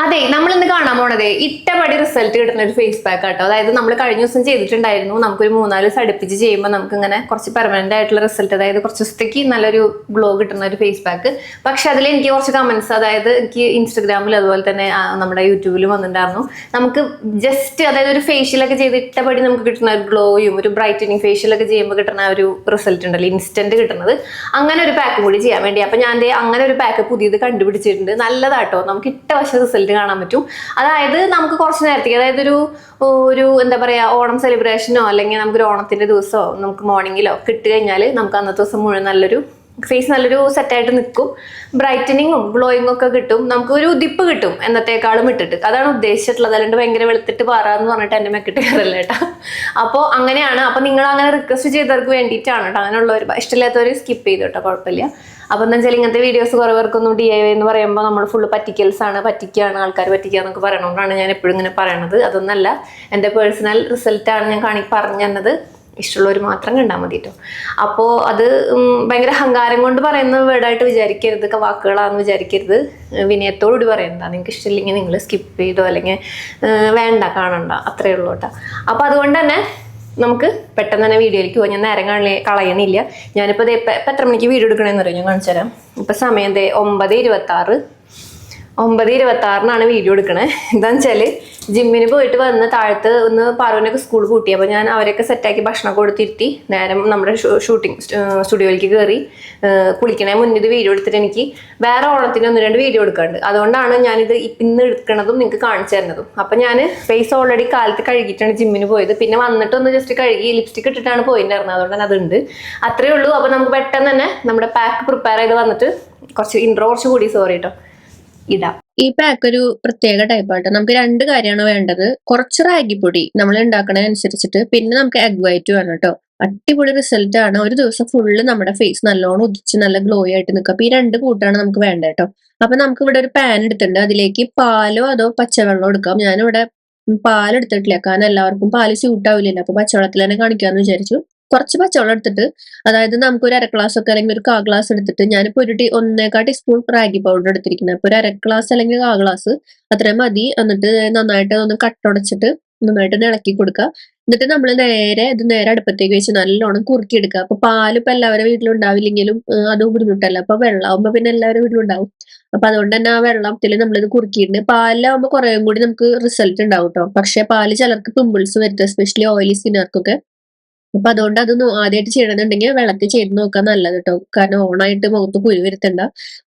അതെ, നമ്മൾ ഇന്ന് കാണാൻ പോണതേ ഇട്ടപടി റിസൾട്ട് കിട്ടുന്ന ഒരു ഫേസ് പാക്ക് ആട്ടോ. അതായത് നമ്മൾ കഴിഞ്ഞ ദിവസം ചെയ്തിട്ടുണ്ടായിരുന്നു. നമുക്കൊരു 3-4 ദിവസം അടുപ്പിച്ച് ചെയ്യുമ്പോൾ നമുക്ക് ഇങ്ങനെ കുറച്ച് പെർമനന്റ് ആയിട്ടുള്ള റിസൾട്ട്, അതായത് കുറച്ച് ദിവസത്തേക്ക് നല്ലൊരു ഗ്ലോ കിട്ടുന്ന ഒരു ഫേസ് പാക്ക്. പക്ഷെ അതിൽ എനിക്ക് കുറച്ച് കമന്റ്സ്, അതായത് എനിക്ക് ഇൻസ്റ്റഗ്രാമിൽ അതുപോലെ തന്നെ നമ്മുടെ യൂട്യൂബിലും വന്നിട്ടുണ്ടായിരുന്നു. നമുക്ക് ജസ്റ്റ് അതായത് ഒരു ഫേഷ്യലൊക്കെ ചെയ്ത് ഇട്ടപടി നമുക്ക് കിട്ടുന്ന ഒരു ഗ്ലോയും ഒരു ബ്രൈറ്റനിങ് ഫേഷ്യലൊക്കെ ചെയ്യുമ്പോൾ കിട്ടുന്ന ഒരു റിസൾട്ട് ഉണ്ടല്ലോ, ഇൻസ്റ്റന്റ് കിട്ടുന്നത്, അങ്ങനെ ഒരു പാക്ക് കൂടി ചെയ്യാൻ വേണ്ടി. അപ്പൊ ഞാൻ അങ്ങനെ ഒരു പാക്ക് പുതിയത് കണ്ടുപിടിച്ചിട്ടുണ്ട്. നല്ലതാട്ടോ, നമുക്ക് ഇട്ട വശ റിസൾട്ട് കാണാൻ പറ്റും. അതായത് നമുക്ക് കുറച്ച് നേരത്തേക്ക്, അതായത് ഒരു എന്താ പറയാ, ഓണം സെലിബ്രേഷനോ അല്ലെങ്കിൽ നമുക്കൊരു ഓണത്തിന്റെ ദിവസമോ നമുക്ക് മോർണിംഗിലോ കിട്ടി കഴിഞ്ഞാൽ നമുക്ക് അന്നത്തെ ദിവസം മുഴുവൻ നല്ലൊരു ഫേസ് നല്ലൊരു സെറ്റായിട്ട് നിൽക്കും. ബ്രൈറ്റനിങ്ങും ഗ്ലോയിങ്ങും ഒക്കെ കിട്ടും. നമുക്ക് ഒരു ഉദിപ്പ് കിട്ടും എന്നത്തേക്കാളും ഇട്ടിട്ട്. അതാണ് ഉദ്ദേശിച്ചിട്ടുള്ളത്. അല്ലാണ്ട് ഭയങ്കര വെളുത്തിട്ട് പാറാന്ന് പറഞ്ഞിട്ട് എന്റെ മെക്കിട്ട് കയറല്ല കേട്ടോ. അപ്പോൾ അങ്ങനെയാണ്. അപ്പൊ നിങ്ങൾ അങ്ങനെ റിക്വസ്റ്റ് ചെയ്തവർക്ക് വേണ്ടിയിട്ടാണ് കേട്ടോ. അങ്ങനെയുള്ളവർ ഇഷ്ടമില്ലാത്തവർ സ്കിപ്പ് ചെയ്തു കേട്ടോ, കുഴപ്പമില്ല. അപ്പൊ എന്താ വെച്ചാൽ ഇങ്ങനത്തെ വീഡിയോസ് കുറേ പേർക്കൊന്നും DIY എന്ന് പറയുമ്പോൾ നമ്മൾ ഫുള്ള് പറ്റിക്കൽസ് ആണ്, പറ്റിക്കുകയാണ്, ആൾക്കാർ പറ്റിക്കുക എന്നൊക്കെ പറയണോണ്ടാണ് ഞാൻ എപ്പോഴും ഇങ്ങനെ പറയണത്. അതൊന്നല്ല, എൻ്റെ പേഴ്സണൽ റിസൾട്ടാണ് ഞാൻ പറഞ്ഞു തന്നത്. ഇഷ്ടമുള്ളവർ മാത്രം കണ്ടാൽ മതി കേട്ടോ. അപ്പോൾ അത് ഭയങ്കര അഹങ്കാരം കൊണ്ട് പറയുന്ന വേർഡായിട്ട് വിചാരിക്കരുത്, വാക്കുകളാണെന്ന് വിചാരിക്കരുത്. വിനയത്തോടുകൂടി പറയുന്നതാണ്. നിങ്ങൾക്ക് ഇഷ്ടമില്ലെങ്കിൽ നിങ്ങൾ സ്കിപ്പ് ചെയ്തോ അല്ലെങ്കിൽ വേണ്ട, കാണണ്ട, അത്രയേ ഉള്ളൂ കേട്ടോ. അപ്പോൾ അതുകൊണ്ട് തന്നെ നമുക്ക് പെട്ടെന്ന് തന്നെ വീഡിയോയിലേക്ക് പോകാം. ഞാൻ നേരം കളയണില്ല. ഞാനിപ്പോൾ ഇപ്പം എത്ര മണിക്ക് വീഡിയോ എടുക്കണമെന്ന് അറിയാം, ഞാൻ കാണിച്ചു തരാം. ഇപ്പം സമയം 9:26. 9:26 വീഡിയോ എടുക്കണേ. എന്താണെന്ന് വെച്ചാൽ ജിമ്മിന് പോയിട്ട് വന്ന് താഴത്ത് ഒന്ന് പാറുവിനൊക്കെ സ്കൂൾ കൂട്ടി. അപ്പോൾ ഞാൻ അവരൊക്കെ സെറ്റാക്കി ഭക്ഷണം കൊടുത്തിരുത്തി നേരം നമ്മുടെ ഷൂട്ടിംഗ് സ്റ്റുഡിയോയിലേക്ക് കയറി. കുളിക്കണേ മുന്നിൽ ഇത് വീഡിയോ എടുത്തിട്ട് എനിക്ക് വേറെ ഓണത്തിന് 1-2 വീഡിയോ എടുക്കാറുണ്ട്. അതുകൊണ്ടാണ് ഞാനിത് ഇന്ന് എടുക്കണതും നിങ്ങൾക്ക് കാണിച്ചു തരുന്നതും. അപ്പം ഞാൻ ഫേസ് ഓൾറെഡി കാലത്ത് കഴുകിയിട്ടാണ് ജിമ്മിന് പോയത്. പിന്നെ വന്നിട്ടൊന്ന് ജസ്റ്റ് കഴുകി ലിപ്സ്റ്റിക് ഇട്ടിട്ടാണ് പോയിട്ടുണ്ടായിരുന്നത്. അതുകൊണ്ട് തന്നെ അതുണ്ട്. അത്രയേ ഉള്ളൂ. അപ്പോൾ നമുക്ക് പെട്ടെന്ന് തന്നെ നമ്മുടെ പാക്ക് പ്രിപ്പയർ ചെയ്ത് വന്നിട്ട് കുറച്ച് കൂടി സോറി കേട്ടോ ഇടാം. ഈ പാക്ക് ഒരു പ്രത്യേക ടൈപ്പായിട്ട് നമുക്ക് 2 കാര്യമാണ് വേണ്ടത്. കുറച്ച് റാഗിപ്പൊടി നമ്മൾ ഉണ്ടാക്കണതനുസരിച്ചിട്ട്, പിന്നെ നമുക്ക് എഗ് വൈറ്റ് വേണം കേട്ടോ. അടിപൊളി റിസൾട്ട് ആണ്. ഒരു ദിവസം ഫുള്ള് നമ്മുടെ ഫേസ് നല്ലോണം ഉദിച്ച് നല്ല ഗ്ലോ ആയിട്ട് നിൽക്കുക. അപ്പൊ ഈ 2 കൂട്ടാണ് നമുക്ക് വേണ്ടത് കേട്ടോ. അപ്പൊ നമുക്ക് ഇവിടെ ഒരു പാൻ എടുത്തിട്ടുണ്ട്. അതിലേക്ക് പാലോ അതോ പച്ചവെള്ളം എടുക്കാം. ഞാനിവിടെ പാൽ എടുത്തിട്ടില്ല, കാരണം എല്ലാവർക്കും പാല് സ്യൂട്ട് ആവില്ലല്ലോ. അപ്പൊ പച്ചവെള്ളത്തിൽ തന്നെ കാണിക്കാന്ന് വിചാരിച്ചു. കുറച്ച് പച്ചവെള്ളം എടുത്തിട്ട്, അതായത് നമുക്ക് ഒരു 1/2 ഗ്ലാസ് ഒക്കെ അല്ലെങ്കിൽ ഒരു 1/4 ഗ്ലാസ് എടുത്തിട്ട്, ഞാനിപ്പോ 1.25 ടീസ്പൂൺ റാഗി പൗഡർ എടുത്തിരിക്കുന്നത്. അപ്പൊ ഒരു 1/2 ഗ്ലാസ് അല്ലെങ്കിൽ 1/4 ഗ്ലാസ് അത്രയും മതി. എന്നിട്ട് നന്നായിട്ട് ഒന്ന് കട്ടുടച്ചിട്ട് നന്നായിട്ട് ഇളക്കി കൊടുക്കുക. എന്നിട്ട് നമ്മൾ നേരെ അടുപ്പത്തേക്ക് വെച്ച് നല്ലോണം കുറുക്കിയെടുക്കുക. അപ്പൊ പാല് ഇപ്പൊ എല്ലാവരുടെ വീട്ടിലും ഉണ്ടാവില്ലെങ്കിലും അതും ബുദ്ധിമുട്ടല്ല. അപ്പൊ വെള്ളമാകുമ്പോ പിന്നെ എല്ലാവരുടെ വീട്ടിലും ഉണ്ടാവും. അപ്പൊ അതുകൊണ്ട് തന്നെ ആ വെള്ളത്തിൽ നമ്മളിത് കുറുക്കിയിട്ടുണ്ട്. പാലിലാവുമ്പോൾ കുറേ കൂടി നമുക്ക് റിസൾട്ട് ഉണ്ടാവും കേട്ടോ. പക്ഷെ പാല് ചിലർക്ക് പിമ്പിൾസ് വരുത്തുക, എസ്പെഷ്യലി ഓയിലി സ്കിന്നർക്കൊക്കെ. അപ്പൊ അതുകൊണ്ട് അതൊന്നും ആദ്യമായിട്ട് ചെയ്യണമെന്നുണ്ടെങ്കിൽ വെള്ളത്തിൽ ചെയ്ത് നോക്കാൻ നല്ലത് കേട്ടോ. കാരണം ഓണായിട്ട് മുഖത്ത് കുരു വരുത്തണ്ട,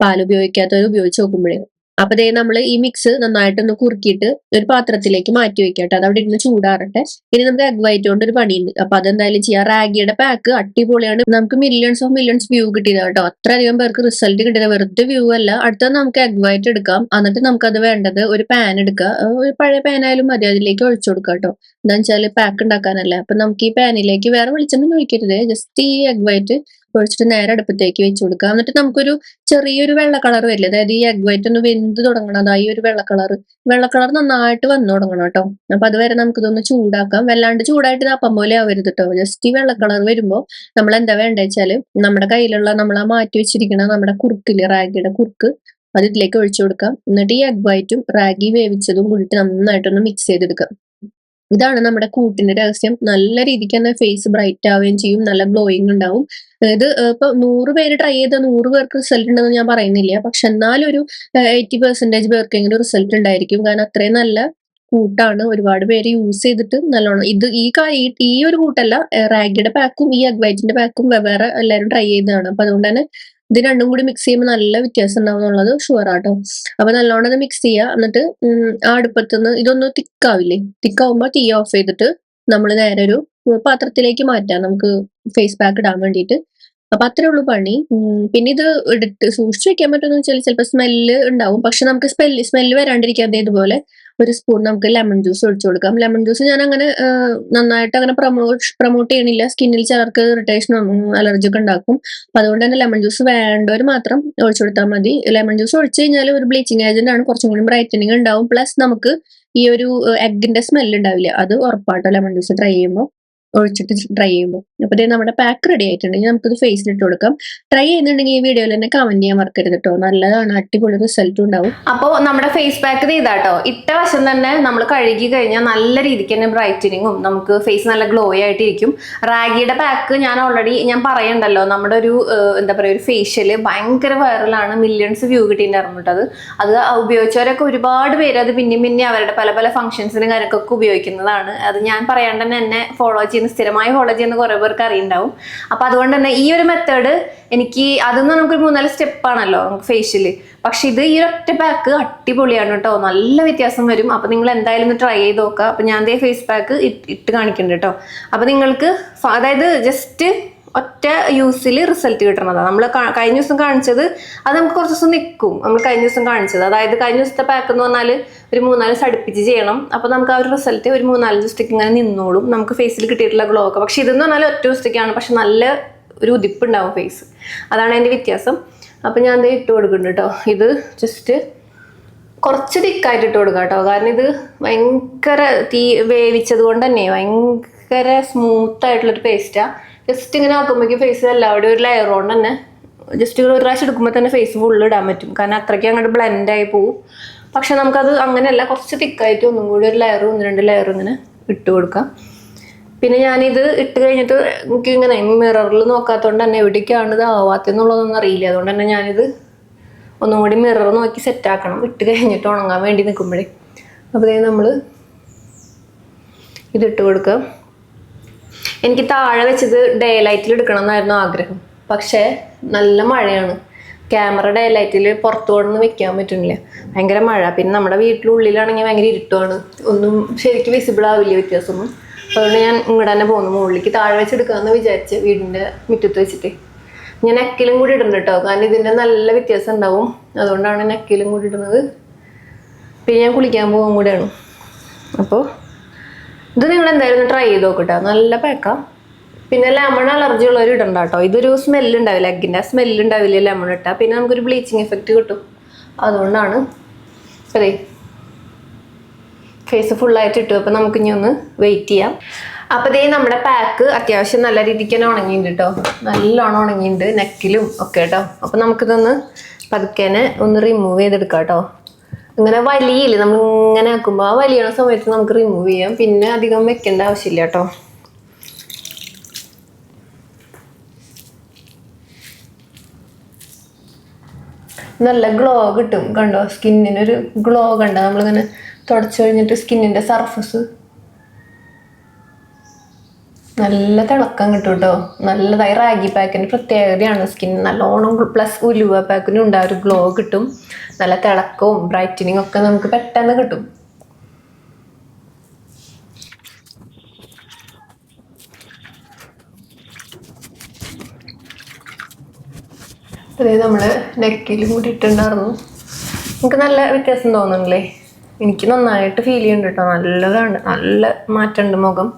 പാൽ ഉപയോഗിക്കാത്തവർ ഉപയോഗിച്ച് നോക്കുമ്പോഴേ. അപ്പൊ ദേ നമ്മൾ ഈ മിക്സ് നന്നായിട്ടൊന്ന് കുറുക്കിയിട്ട് ഒരു പാത്രത്തിലേക്ക് മാറ്റി വെക്കട്ടെ. അത് അവിടെ ഇരുന്ന് ചൂടാറട്ടെ. ഇനി നമുക്ക് എഗ് വൈറ്റ് കൊണ്ട് ഒരു പണിയുണ്ട്. അപ്പൊ അതെന്തായാലും ചെയ്യാം. റാഗിയുടെ പാക്ക് അടിപൊളിയാണ്. നമുക്ക് മില്യൺസ് വ്യൂ കിട്ടിയതാണ് കേട്ടോ. അത്രയധികം പേർക്ക് റിസൾട്ട് കിട്ടിയത് വെറുതെ വ്യൂ അല്ല. അടുത്തത് നമുക്ക് എഗ് വൈറ്റ് എടുക്കാം. എന്നിട്ട് നമുക്കത് വേണ്ടത് ഒരു പാൻ എടുക്കുക. ഒരു പഴയ പാനായാലും മതി, അതിലേക്ക് ഒഴിച്ചു കൊടുക്കാം കേട്ടോ. എന്താണെന്ന് വെച്ചാൽ പാക്ക് ഉണ്ടാക്കാനല്ലേ. അപ്പൊ നമുക്ക് ഈ പാനിലേക്ക് വേറെ വെളിച്ചെണ്ണ ഒഴിക്കരുത്, ജസ്റ്റ് ഈ എഗ് വൈറ്റ് ഒഴിച്ചിട്ട് നേരെ അടുപ്പത്തേക്ക് വെച്ച് കൊടുക്കുക. എന്നിട്ട് നമുക്കൊരു ചെറിയൊരു വെള്ള കളർ വരില്ല, അതായത് ഈ എഗ് വൈറ്റ് ഒന്ന് വെന്ത് തുടങ്ങണം. അതായി ഒരു വെള്ള കളർ നന്നായിട്ട് വന്നു തുടങ്ങണം കേട്ടോ. അപ്പൊ അതുവരെ നമുക്കിതൊന്ന് ചൂടാക്കാം. വല്ലാണ്ട് ചൂടായിട്ട് അപ്പം പോലെ ആവരുത് കേട്ടോ. ജസ്റ്റ് ഈ വെള്ള കളർ വരുമ്പോൾ നമ്മൾ എന്താ വേണ്ട വെച്ചാല്, നമ്മുടെ കയ്യിലുള്ള നമ്മൾ ആ മാറ്റി വെച്ചിരിക്കുന്ന നമ്മുടെ കുറുക്കില്, റാഗിയുടെ കുറുക്ക്, അത് ഇതിലേക്ക് ഒഴിച്ചു കൊടുക്കാം. എന്നിട്ട് ഈ എഗ് വൈറ്റും റാഗി വേവിച്ചതും കൂടിയിട്ട് നന്നായിട്ടൊന്ന് മിക്സ് ചെയ്തെടുക്കാം. ഇതാണ് നമ്മുടെ കൂട്ടിന്റെ രഹസ്യം. നല്ല രീതിക്ക് തന്നെ ഫേസ് ബ്രൈറ്റ് ആവുകയും ചെയ്യും, നല്ല ഗ്ലോയിങ് ഉണ്ടാവും. ഇത് ഇപ്പൊ 100 പേര് ട്രൈ ചെയ്ത 100 പേർക്ക് റിസൾട്ട് ഉണ്ടെന്ന് ഞാൻ പറയുന്നില്ല. പക്ഷെ എന്നാലും ഒരു 80% പേർക്കെങ്കിലും റിസൾട്ട് ഉണ്ടായിരിക്കും. കാരണം അത്രയും നല്ല കൂട്ടാണ്. ഒരുപാട് പേര് യൂസ് ചെയ്തിട്ട് നല്ലോണം ഇത് ഈ ഒരു കൂട്ടല്ല, റാഗിയുടെ പാക്കും ഈ എഗ് വൈറ്റിന്റെ പാക്കും വെവ്വേറെ എല്ലാവരും ട്രൈ ചെയ്തതാണ്. അപ്പൊ അതുകൊണ്ട് തന്നെ ഇത് രണ്ടും കൂടി മിക്സ് ചെയ്യുമ്പോൾ നല്ല വ്യത്യാസം ഉണ്ടാവും എന്നുള്ളത് ഷുവർ ആട്ടോ. അപ്പൊ നല്ലോണം അത് മിക്സ് ചെയ്യുക. എന്നിട്ട് ആ അടുപ്പത്തുനിന്ന് ഇതൊന്ന് തിക്കാവില്ലേ, തിക്കാവുമ്പോൾ തീ ഓഫ് ചെയ്തിട്ട് നമ്മൾ നേരെ ഒരു പാത്രത്തിലേക്ക് മാറ്റാം, നമുക്ക് ഫേസ് പാക്ക് ഇടാൻ വേണ്ടിയിട്ട്. അപ്പൊ അത്രേ ഉള്ളൂ പണി. പിന്നെ ഇത് എടുത്ത് സൂക്ഷിച്ചു വെക്കാൻ പറ്റുമെന്ന് വെച്ചാൽ ചിലപ്പോൾ സ്മെല്ല് ഉണ്ടാവും. പക്ഷെ നമുക്ക് സ്മെല്ല് വരാണ്ടിരിക്കാതെ ഇതുപോലെ ഒരു സ്പൂൺ നമുക്ക് ലെമൺ ജ്യൂസ് ഒഴിച്ചു കൊടുക്കാം. ലെമൺ ജ്യൂസ് ഞാൻ അങ്ങനെ നന്നായിട്ട് അങ്ങനെ പ്രൊമോട്ട് ചെയ്യണില്ല. സ്കിന്നിൽ ചിലർക്ക് ഇറിറ്റേഷനും അലർജി ഒക്കെ ഉണ്ടാക്കും. അപ്പൊ അതുകൊണ്ട് തന്നെ ലെമൺ ജ്യൂസ് വേണ്ടവർ മാത്രം ഒഴിച്ചു കൊടുത്താൽ മതി. ലെമൺ ജ്യൂസ് ഒഴിച്ചു കഴിഞ്ഞാൽ ഒരു ബ്ലീച്ചിങ് ഏജന്റ് ആണ്, കുറച്ചും കൂടി ബ്രൈറ്റനിങ് ഉണ്ടാവും. പ്ലസ് നമുക്ക് ഈ ഒരു എഗ്ഗിന്റെ സ്മെല്ല് ഉണ്ടാവില്ല, അത് ഉറപ്പാട്ടോ ലെമൺ ജ്യൂസ് ട്രൈ ചെയ്യുമ്പോൾ. ഒഴിച്ചിട്ട് ഡ്രൈ ചെയ്യുമ്പോൾ. അപ്പോൾ ഇതേ നമ്മുടെ പാക്ക് റെഡി ആയിട്ടുണ്ടെങ്കിൽ നമുക്കിത് ഫേസിൽ ഇട്ട് കൊടുക്കാം. ട്രൈ ചെയ്യുന്നുണ്ടെങ്കിൽ ഈ വീഡിയോയിൽ തന്നെ കമന്റ് ചെയ്യാൻ മറക്കരുത് കേട്ടോ. നല്ലതാണ്, അടിപൊളി റിസൾട്ട് ഉണ്ടാവും. അപ്പോൾ നമ്മുടെ ഫേസ് പാക്ക് ചെയ്താട്ടോ ഇട്ട വശം തന്നെ നമ്മൾ കഴുകി കഴിഞ്ഞാൽ നല്ല രീതിക്ക് തന്നെ ബ്രൈറ്റനിങ്ങും നമുക്ക് ഫേസ് നല്ല ഗ്ലോ ആയിട്ടിരിക്കും. റാഗിയുടെ പാക്ക് ഞാൻ പറയണ്ടല്ലോ, നമ്മുടെ ഒരു എന്താ പറയുക, ഒരു ഫേഷ്യല് ഭയങ്കര വൈറലാണ്, മില്യൺസ് വ്യൂ കിട്ടിയിട്ടുണ്ടായിരുന്നു കേട്ടോ. അത് ഉപയോഗിച്ചവരൊക്കെ ഒരുപാട് പേര് അത് പിന്നെ അവരുടെ പല പല ഫംഗ്ഷൻസിനും കാര്യങ്ങൾക്കൊക്കെ ഉപയോഗിക്കുന്നതാണ്. അത് ഞാൻ പറയാണ്ട് തന്നെ എന്നെ സ്ഥിരമായി ഫോളോ ചെയ്യുന്ന കുറേ പേർക്ക് അറിയുണ്ടാവും. അപ്പൊ അതുകൊണ്ട് തന്നെ ഈ ഒരു മെത്തേഡ് എനിക്ക് അതൊന്നും നമുക്കൊരു 3-4 സ്റ്റെപ്പാണല്ലോ നമുക്ക് ഫേഷ്യല്. പക്ഷെ ഇത് ഈ ഒറ്റ പാക്ക് അടിപൊളിയാണ് കേട്ടോ, നല്ല വ്യത്യാസം വരും. അപ്പൊ നിങ്ങൾ എന്തായാലും ഒന്ന് ട്രൈ ചെയ്ത് നോക്കുക. അപ്പൊ ഞാൻ ദേ ഫേസ് പാക്ക് ഇട്ട് കാണിക്കുന്നുണ്ട് കേട്ടോ. അപ്പൊ നിങ്ങൾക്ക് അതായത് ജസ്റ്റ് ഒറ്റ യൂസിൽ റിസൾട്ട് കിട്ടണതാണ്. നമ്മൾ കഴിഞ്ഞ ദിവസം കാണിച്ചത് അത് നമുക്ക് കുറച്ച് ദിവസം നിൽക്കും. നമ്മൾ കഴിഞ്ഞ ദിവസം കാണിച്ചത്, അതായത് കഴിഞ്ഞ ദിവസത്തെ പാക്ക് എന്ന് പറഞ്ഞാൽ ഒരു 3-4 ദിവസം അടുപ്പിച്ച് ചെയ്യണം. അപ്പോൾ നമുക്ക് ആ ഒരു റിസൾട്ട് ഒരു 3-4 ദിവസത്തേക്ക് ഇങ്ങനെ നിന്നോളും, നമുക്ക് ഫേസിൽ കിട്ടിയിട്ടുള്ള ഗ്ലോ ഒക്കെ. പക്ഷെ ഇതെന്ന് പറഞ്ഞാൽ ഒറ്റ ദിവസത്തേക്കാണ്, പക്ഷെ നല്ല ഒരു ഉദിപ്പുണ്ടാവും ഫേസ്. അതാണ് അതിൻ്റെ വ്യത്യാസം. അപ്പം ഞാൻ ഇത് ഇട്ട് കൊടുക്കുന്നുണ്ട് കേട്ടോ. ഇത് ജസ്റ്റ് കുറച്ച് തിക്കായിട്ട് ഇട്ട് കൊടുക്കാം കേട്ടോ, കാരണം ഇത് ഭയങ്കര വേവിച്ചത് കൊണ്ട് തന്നെ ഭയങ്കര സ്മൂത്ത് ആയിട്ടുള്ളൊരു പേസ്റ്റാണ്. ജസ്റ്റ് ഇങ്ങനെ ആക്കുമ്പോഴേക്കും ഫേസ് എല്ലാവരും ഒരു ലെയർ കൊണ്ട് തന്നെ ജസ്റ്റ് ഒരു പ്രാവശ്യം എടുക്കുമ്പോൾ തന്നെ ഫേസ് ഫുള്ള് ഇടാൻ പറ്റും, കാരണം അത്രയ്ക്ക് അങ്ങോട്ട് ബ്ലെൻഡായി പോവും. പക്ഷെ നമുക്കത് അങ്ങനെയല്ല, കുറച്ച് തിക്കായിട്ട് ഒന്നും കൂടി ഒരു ലെയർ 1-2 ലെയർ ഇങ്ങനെ ഇട്ട് കൊടുക്കാം. പിന്നെ ഞാനിത് ഇട്ട് കഴിഞ്ഞിട്ട് എനിക്ക് ഇങ്ങനെ മിററിൽ നോക്കാത്തതുകൊണ്ട് തന്നെ എവിടേക്കാണ് ഇത് ആവാത്തെന്നുള്ളതൊന്നും അറിയില്ല. അതുകൊണ്ട് തന്നെ ഞാനിത് ഒന്നും കൂടി മിറർ നോക്കി സെറ്റാക്കണം ഇട്ട് കഴിഞ്ഞിട്ട് ഉണങ്ങാൻ വേണ്ടി നിൽക്കുമ്പോഴേ. അപ്പോൾ നമ്മൾ ഇതിട്ട് കൊടുക്കാം. എനിക്ക് താഴെ വെച്ചത് ഡേ ലൈറ്റിൽ എടുക്കണം എന്നായിരുന്നു ആഗ്രഹം, പക്ഷേ നല്ല മഴയാണ്. ക്യാമറ ഡേ ലൈറ്റിൽ പുറത്തു കൊണ്ടൊന്നും വെക്കാൻ പറ്റുന്നില്ല, ഭയങ്കര മഴ. പിന്നെ നമ്മുടെ വീട്ടിലുള്ളിലാണെങ്കിൽ ഭയങ്കര ഇരുട്ടുമാണ്, ഒന്നും ശരിക്കും വിസിബിൾ ആവില്ല വ്യത്യാസമൊന്നും. അതുകൊണ്ട് ഞാൻ ഇങ്ങോട്ട് തന്നെ പോകുന്നു, മുകളിലേക്ക് താഴെ വെച്ചെടുക്കാമെന്ന് വിചാരിച്ച് വീടിൻ്റെ മുറ്റത്ത് വെച്ചിട്ട്. ഞാൻ നെക്കിലും കൂടി ഇടുന്നുണ്ട് കേട്ടോ, കാരണം ഇതിൻ്റെ നല്ല വ്യത്യാസം ഉണ്ടാവും, അതുകൊണ്ടാണ് നെക്കിലും കൂടി ഇടുന്നത്. പിന്നെ ഞാൻ കുളിക്കാൻ പോകാൻ കൂടെയാണ്. അപ്പോൾ ഇത് നിങ്ങൾ എന്തായാലും ട്രൈ ചെയ്ത് നോക്കട്ടോ, നല്ല പാക്കാം. പിന്നെ ലെമൺ അലർജി ഉള്ളവർ ഇടണ്ട കേട്ടോ, ഇതൊരു സ്മെല്ലുണ്ടാവില്ല, എഗ്ഗിൻ്റെ ആ സ്മെല്ലുണ്ടാവില്ല ലെമൺ ഇട്ടാൽ. പിന്നെ നമുക്കൊരു ബ്ലീച്ചിങ് എഫക്റ്റ് കിട്ടും, അതുകൊണ്ടാണ്. അതെ ഫേസ് ഫുള്ളായിട്ട് ഇട്ടു. അപ്പോൾ നമുക്ക് ഇനി ഒന്ന് വെയിറ്റ് ചെയ്യാം. അപ്പോൾ ഇതേ നമ്മുടെ പാക്ക് അത്യാവശ്യം നല്ല രീതിക്ക് തന്നെ ഉണങ്ങിയിട്ടുണ്ട് കേട്ടോ, നല്ലോണം ഉണങ്ങിയിട്ടുണ്ട് നെക്കിലും ഒക്കെ കേട്ടോ. അപ്പോൾ നമുക്കിതൊന്ന് പതുക്കേനെ ഒന്ന് റിമൂവ് ചെയ്തെടുക്കാം കേട്ടോ. ഇങ്ങനെ വലിയില്ല, നമ്മൾ ഇങ്ങനെ ആക്കുമ്പോൾ ആ വലിയണ സമയത്ത് നമുക്ക് റിമൂവ് ചെയ്യാം, പിന്നെ അധികം വെക്കേണ്ട ആവശ്യമില്ല കേട്ടോ. നല്ല ഗ്ലോ കിട്ടും കണ്ടോ, സ്കിന്നിനൊരു ഗ്ലോ കണ്ടോ. നമ്മളിങ്ങനെ തുടച്ചു കഴിഞ്ഞിട്ട് സ്കിന്നിൻ്റെ സർഫസ് നല്ല തിളക്കം കിട്ടും കേട്ടോ, നല്ലതായി. റാഗി പാക്കിൻ്റെ പ്രത്യേകതയാണ് സ്കിൻ നല്ലോണം, പ്ലസ് ഉലുവ പാക്കിനും ഉണ്ടാവും ഒരു ഗ്ലോ കിട്ടും, നല്ല തിളക്കവും ബ്രൈറ്റനിങ് ഒക്കെ നമുക്ക് പെട്ടെന്ന് കിട്ടും. അതായത് നമ്മൾ നെക്കിലും കൂടി ഇട്ടുണ്ടായിരുന്നു, നമുക്ക് നല്ല വ്യത്യാസം തോന്നുന്നില്ലേ? എനിക്ക് നന്നായിട്ട് ഫീൽ ചെയ്യുന്നുണ്ട് കേട്ടോ, നല്ലതാണ്, നല്ല മാറ്റമുണ്ട് മുഖം.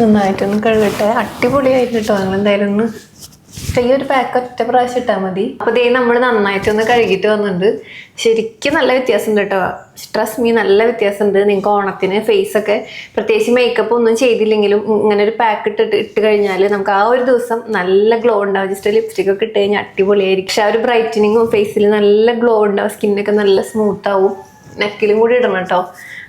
നന്നായിട്ടൊന്ന് കഴുകട്ടെ, അടിപൊളിയായിട്ട് കേട്ടോ. നിങ്ങൾ എന്തായാലും ഒന്ന് ഈ ഒരു പാക്ക് ഒറ്റ പ്രാവശ്യം ഇട്ടാൽ മതി. അപ്പോൾ ഇതേ നമ്മൾ നന്നായിട്ടൊന്ന് കഴുകിയിട്ട് വന്നിട്ടുണ്ട്, ശരിക്കും നല്ല വ്യത്യാസമുണ്ട് കേട്ടോ. ട്രസ്റ്റ് മീ, നല്ല വ്യത്യാസമുണ്ട്. നിങ്ങൾക്ക് ഓണത്തിന് ഫേസൊക്കെ പ്രത്യേകിച്ച് മേക്കപ്പ് ഒന്നും ചെയ്തില്ലെങ്കിലും ഇങ്ങനെ ഒരു പാക്ക് ഇട്ട് കഴിഞ്ഞാൽ നമുക്ക് ആ ഒരു ദിവസം നല്ല ഗ്ലോ ഉണ്ടാവും. ജസ്റ്റ് ലിപ്സ്റ്റിക് ഒക്കെ ഇട്ട് കഴിഞ്ഞാൽ അടിപൊളിയായിരിക്കും. പക്ഷെ ആ ഒരു ബ്രൈറ്റനിങ്ങും ഫേസിൽ നല്ല ഗ്ലോ ഉണ്ടാവും, സ്കിന്നൊക്കെ നല്ല സ്മൂത്ത് ആവും. നെക്കിലും കൂടി ഇടണം കേട്ടോ,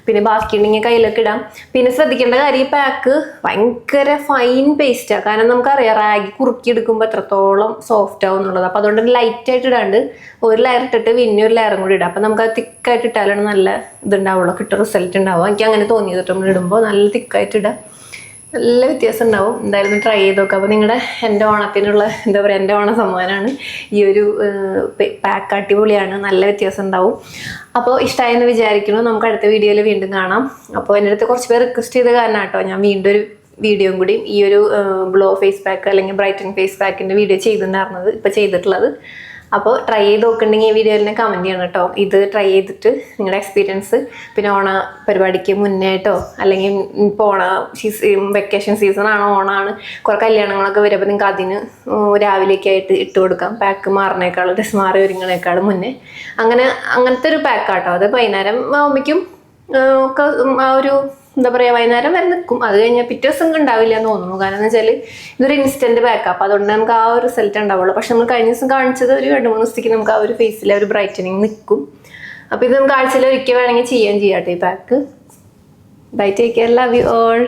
പിന്നെ ബാക്കിയുണ്ടെങ്കിൽ കയ്യിലൊക്കെ ഇടാം. പിന്നെ ശ്രദ്ധിക്കേണ്ട കാര്യം, ഈ പാക്ക് ഭയങ്കര ഫൈൻ പേസ്റ്റാണ്, കാരണം നമുക്കറിയാം റാഗി കുറുക്കിയെടുക്കുമ്പോൾ എത്രത്തോളം സോഫ്റ്റ് ആവും എന്നുള്ളത്. അപ്പോൾ അതുകൊണ്ട് ലൈറ്റായിട്ട് ഇടാണ്ട് ഒരു ലെയർ ഇട്ടിട്ട് പിന്നെ ഒരു ലെയറും കൂടി ഇടാം. അപ്പോൾ നമുക്ക് അത് തിക്കായിട്ട് ഇട്ടാലാണ് നല്ല ഇതുണ്ടാവുള്ളൂ, കിട്ടും റിസൾട്ട് ഉണ്ടാവും. എനിക്ക് അങ്ങനെ തോന്നിയത് കേട്ടോ, നമ്മൾ ഇടുമ്പോൾ നല്ല തിക്കായിട്ട് ഇടാം, നല്ല വ്യത്യാസം ഉണ്ടാവും. എന്തായാലും ട്രൈ ചെയ്ത് നോക്കാം. അപ്പോൾ നിങ്ങളുടെ എൻ്റെ ഓണത്തിനുള്ള എന്താ പറയുക, എൻ്റെ ഓണ സമ്മാനമാണ് ഈ ഒരു പാക്ക്, അടിപൊളിയാണ്, നല്ല വ്യത്യാസം ഉണ്ടാവും. അപ്പോൾ ഇഷ്ടമായെന്ന് വിചാരിക്കുന്നു. നമുക്ക് അടുത്ത വീഡിയോയിൽ വീണ്ടും കാണാം. അപ്പോൾ എൻ്റെ അടുത്ത് കുറച്ച് പേർ റിക്വസ്റ്റ് ചെയ്ത കാരണം കേട്ടോ ഞാൻ വീണ്ടും ഒരു വീഡിയോയും കൂടി ഈ ഒരു ഗ്ലോ ഫേസ് പാക്ക് അല്ലെങ്കിൽ ബ്രൈറ്റൻ ഫേസ് പാക്കിൻ്റെ വീഡിയോ ചെയ്തിട്ടുണ്ടായിരുന്നത്, ഇപ്പോൾ ചെയ്തിട്ടുള്ളത്. അപ്പോൾ ട്രൈ ചെയ്ത് നോക്കുന്നുണ്ടെങ്കിൽ ഈ വീഡിയോയിൽ തന്നെ കമൻറ്റ് ചെയ്യണം കേട്ടോ. ഇത് ട്രൈ ചെയ്തിട്ട് നിങ്ങളുടെ എക്സ്പീരിയൻസ്, പിന്നെ ഓണ പരിപാടിക്ക് മുന്നേ ആയിട്ടോ അല്ലെങ്കിൽ ഇപ്പോൾ വെക്കേഷൻ സീസൺ ആണ്, ഓണാണ്, കുറേ കല്യാണങ്ങളൊക്കെ വരും. അപ്പോൾ നിങ്ങൾക്ക് അതിന് രാവിലേക്ക് ആയിട്ട് ഇട്ട് കൊടുക്കാം. പാക്ക് മാറുന്നേക്കാളും ഡ്രസ് മാറി ഒരുങ്ങണേക്കാളും മുന്നേ അങ്ങനത്തെ ഒരു പാക്കാട്ടോ. അത് വൈകുന്നേരം ആകുമ്പോഴേക്കും ഒക്കെ ആ ഒരു എന്താ പറയുക, വൈകുന്നേരം വരെ നിൽക്കും. അത് കഴിഞ്ഞാൽ പിറ്റേ ദിവസം ഉണ്ടാവില്ല എന്ന് തോന്നുന്നു. കാരണം എന്ന് വെച്ചാൽ ഇതൊരു ഇൻസ്റ്റന്റ് ബാക്കാണ്. അപ്പോൾ അതുകൊണ്ട് നമുക്ക് ആ ഒരു റിസൾട്ട് ഉണ്ടാവുള്ളൂ. പക്ഷെ നമ്മൾ കഴിഞ്ഞ ദിവസം കാണിച്ചത് ഒരു 2-3 ദിവസത്തേക്ക് നമുക്ക് ആ ഒരു ഫേസിലെ ഒരു ബ്രൈറ്റനിങ് നിൽക്കും. അപ്പോൾ ഇത് നമുക്ക് ആഴ്ചയിൽ ഒരിക്കൽ വേണമെങ്കിൽ ചെയ്യാം കേട്ടോ ഈ pack. Bye, take care, love you all.